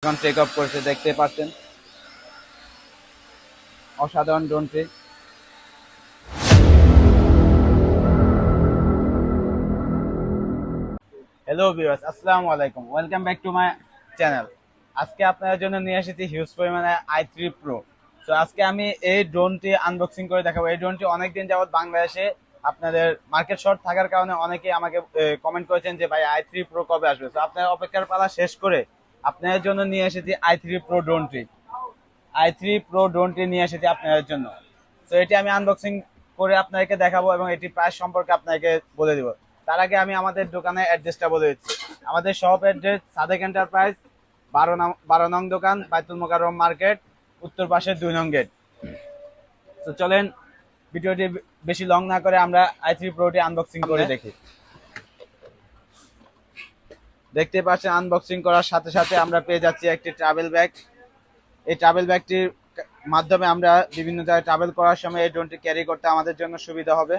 এখন take off করছে, দেখতে পাচ্ছেন অসাধারণ ড্রোনটি। হ্যালো ভিউয়ার্স, আসসালামু আলাইকুম, welcome back to my channel. আজকে আপনাদের জন্য নিয়ে এসেছি হিউজ পরিমাণে i3 Pro। তো আজকে আমি এই ড্রোনটি আনবক্সিং করে দেখাবো। এই ড্রোনটি অনেকদিন যাবত বাংলাদেশে আপনাদের মার্কেট শর্ট থাকার কারণে অনেকেই আমাকে কমেন্ট করেছেন যে ভাই i3 Pro কবে আসবে। তো আপনার অপেক্ষার পালা শেষ করে আপনাদের জন্য নিয়ে এসেছি i3 Pro ড্রোনটি। i3 Pro ড্রোনটি নিয়ে এসেছি আপনাদের জন্য। তো এটি আমি আনবক্সিং করে আপনাদেরকে দেখাবো এবং এটি প্রাইস সম্পর্কে আপনাকে বলে দিব। তার আগে আমি আমাদের দোকানের অ্যাড্রেসটা বলে দিচ্ছি। আমাদের শপ অ্যাড্রেস সাদেক এন্টারপ্রাইজ, 12 নং দোকান, বাইতুল মোকাররম মার্কেট, উত্তর পাশের 2 নং গেট। তো চলেন ভিডিওটি বেশি লং না করে আমরা i3 Proটি আনবক্সিং করে দেখি। দেখতে পাচ্ছেন আনবক্সিং করার সাথে সাথে আমরা পেয়ে যাচ্ছি একটি ট্রাভেল ব্যাগ। এই ট্রাভেল ব্যাগটির মাধ্যমে আমরা বিভিন্ন জায়গায় ট্রাভেল করার সময় এই ড্রোনটি ক্যারি করতে আমাদের জন্য সুবিধা হবে।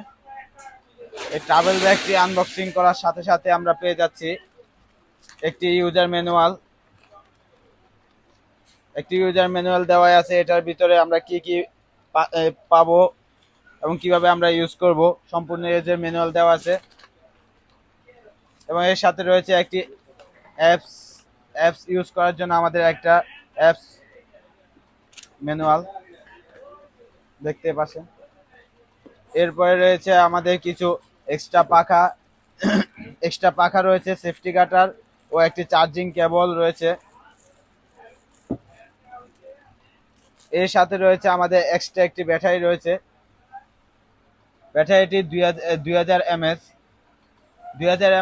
এই ট্রাভেল ব্যাগটি আনবক্সিং করার সাথে সাথে আমরা পেয়ে যাচ্ছি একটি ইউজার ম্যানুয়াল। দেওয়া আছে, এটার ভিতরে আমরা কি কি পাবো এবং কিভাবে আমরা ইউজ করব সম্পূর্ণ ইউজার ম্যানুয়াল দেওয়া আছে। এবং এর সাথে রয়েছে একটি অ্যাপস অ্যাপস ইউজ করার জন্য আমাদের একটা অ্যাপস ম্যানুয়াল, দেখতে পাচ্ছেন। এরপরে রয়েছে আমাদের কিছু এক্সট্রা পাখা রয়েছে, সেফটি গাটার ও একটি চার্জিং কেবল রয়েছে। এর সাথে রয়েছে আমাদের এক্সট্রা একটি ব্যাটারি রয়েছে। ব্যাটারিটি 2000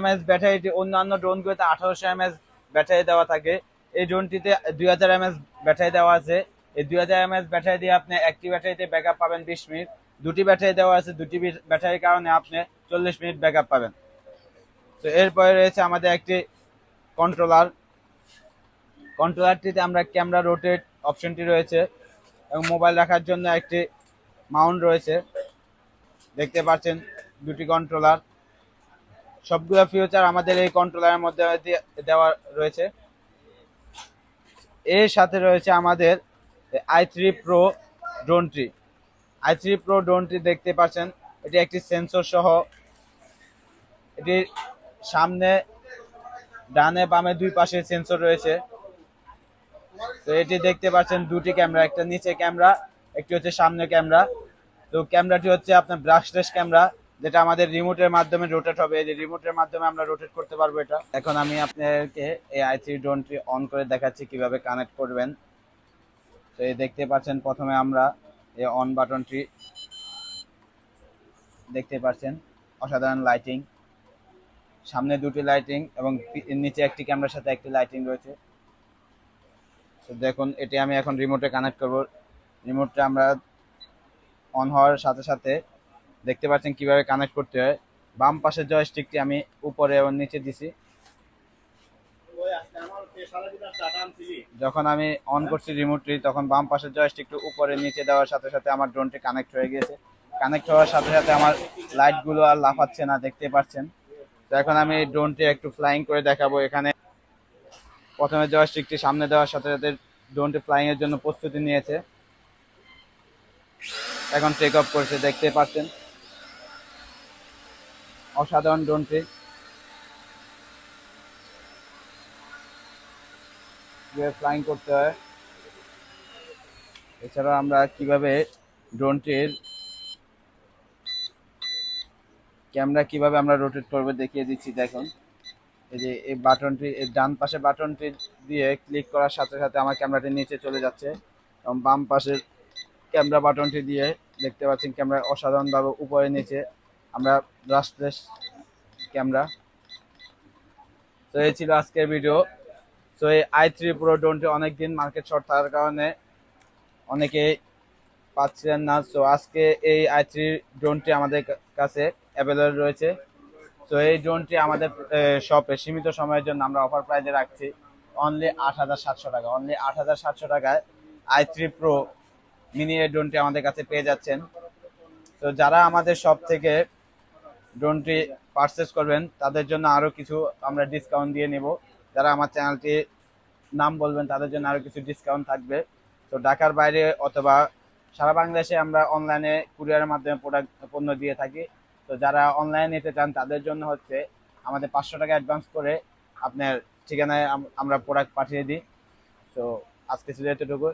mAh ব্যাটারিটি। অন্যান্য ড্রোনগুলোতে 1800 mAh ব্যাটারি দেওয়া থাকে, এই ড্রোনটিতে 2000 mAh ব্যাটারি দেওয়া আছে। এই 2000 mAh ব্যাটারি দিয়ে আপনি একটি ব্যাটারিতে ব্যাকআপ পাবেন 20 মিনিট। দুটি ব্যাটারি দেওয়া আছে, দুটি ব্যাটারির কারণে আপনি 40 মিনিট ব্যাকআপ পাবেন। তো এরপরে রয়েছে আমাদের একটি কন্ট্রোলারটিতে আমরা ক্যামেরা রোটেট অপশনটি রয়েছে এবং মোবাইল রাখার জন্য একটি মাউন্ট রয়েছে, দেখতে পাচ্ছেন। দুটি কন্ট্রোলার, সবগুলো ফিচার আমাদের এই কন্ট্রোলারের মধ্যে দেওয়া রয়েছে। এর সাথে রয়েছে আমাদের i3 Pro ড্রোনটি দেখতে পাচ্ছেন। এটি একটি সেন্সর সহ, এটির সামনে ডানে বামে দুই পাশে সেন্সর রয়েছে। তো এটি দেখতে পাচ্ছেন দুটি ক্যামেরা, একটা নিচে ক্যামেরা, একটি হচ্ছে সামনে ক্যামেরা। তো ক্যামেরাটি হচ্ছে আপনার ব্রাশলেস ক্যামেরা, যেটা আমাদের রিমোটের মাধ্যমে রোটেট হবে। এই রিমোটের মাধ্যমে আমরা রোটেট করতে পারবো এটা। এখন আমি আপনাদেরকে এই i3 ড্রোনটি অন করে দেখাচ্ছি কিভাবে কানেক্ট করবেন। তো এই দেখতে পাচ্ছেন, প্রথমে আমরা এই অন বাটনটি দেখতে পাচ্ছেন, অসাধারণ লাইটিং, সামনে দুটি লাইটিং এবং নিচে একটি ক্যামেরার সাথে একটি লাইটিং রয়েছে। তো দেখুন, এটি আমি এখন রিমোটে কানেক্ট করব। রিমোটটা আমরা অন হওয়ার সাথে সাথে দেখতে পাচ্ছেন কিভাবে কানেক্ট করতে হয়। বাম পাশের জয়স্টিকটি আমি উপরে এবং নিচে দিছি। যখন আমি অন করছি রিমোটটি, তখন বাম পাশের জয়স্টিকটি উপরে নিচে দেওয়ার সাথে সাথে আমার ড্রোনটি কানেক্ট হয়ে গেছে। কানেক্ট হওয়ার সাথে সাথে আমার লাইটগুলো আর লাফাচ্ছে না, দেখতে পাচ্ছেন। তো এখন আমি ড্রোনটি একটু ফ্লাইং করে দেখাবো। এখানে প্রথমে জয়স্টিকটি সামনে দেওয়ার সাথে সাথে ড্রোনটি ফ্লাইং এর জন্য প্রস্তুতি নিয়েছে। এখন টেক অফ করছে, দেখতে পাচ্ছেন অসাধারণ ড্রোনটি কিভাবে ফ্লাইং করতে হয়। এছাড়াও আমরা কিভাবে ড্রোনটির ক্যামেরা কিভাবে আমরা রোটেট করবো দেখিয়ে দিচ্ছি। দেখুন, এই যে এই বাটনটি, এই ডান পাশে বাটনটি দিয়ে ক্লিক করার সাথে সাথে আমার ক্যামেরাটি নিচে চলে যাচ্ছে এবং বাম পাশের ক্যামেরা বাটনটি দিয়ে দেখতে পাচ্ছেন ক্যামেরা অসাধারণভাবে উপরে নিচে আমরা ব্রাশলেস ক্যামেরা। তো এই ছিল আজকের ভিডিও। তো এই i3 Pro ড্রোনটি অনেকদিন মার্কেট শর্ট থাকার কারণে অনেকে পাচ্ছিলেন না। তো আজকে এই i3 ড্রোনটি আমাদের কাছে অ্যাভেলেবল রয়েছে। তো এই ড্রোনটি আমাদের শপে সীমিত সময়ের জন্য আমরা অফার প্রাইজে রাখছি অনলি 8700 টাকা। অনলি 8700 টাকায় i3 Pro মিনি এই ড্রোনটি আমাদের কাছে পেয়ে যাচ্ছেন। তো যারা আমাদের শপ থেকে ড্রোনটি পারচেস করবেন তাদের জন্য আরও কিছু আমরা ডিসকাউন্ট দিয়ে নেব। যারা আমার চ্যানেলটি নাম বলবেন তাদের জন্য আরো কিছু ডিসকাউন্ট থাকবে। তো ঢাকার বাইরে অথবা সারা বাংলাদেশে আমরা অনলাইনে কুরিয়ারের মাধ্যমে প্রোডাক্ট পণ্য দিয়ে থাকি। তো যারা অনলাইনে নিতে চান তাদের জন্য হচ্ছে আমাদের 500 টাকা অ্যাডভান্স করে আপনার ঠিকানায় আমরা প্রোডাক্ট পাঠিয়ে দিই। তো আজকে শুধু এতটুকু।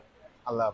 আল্লাহ হাফেজ।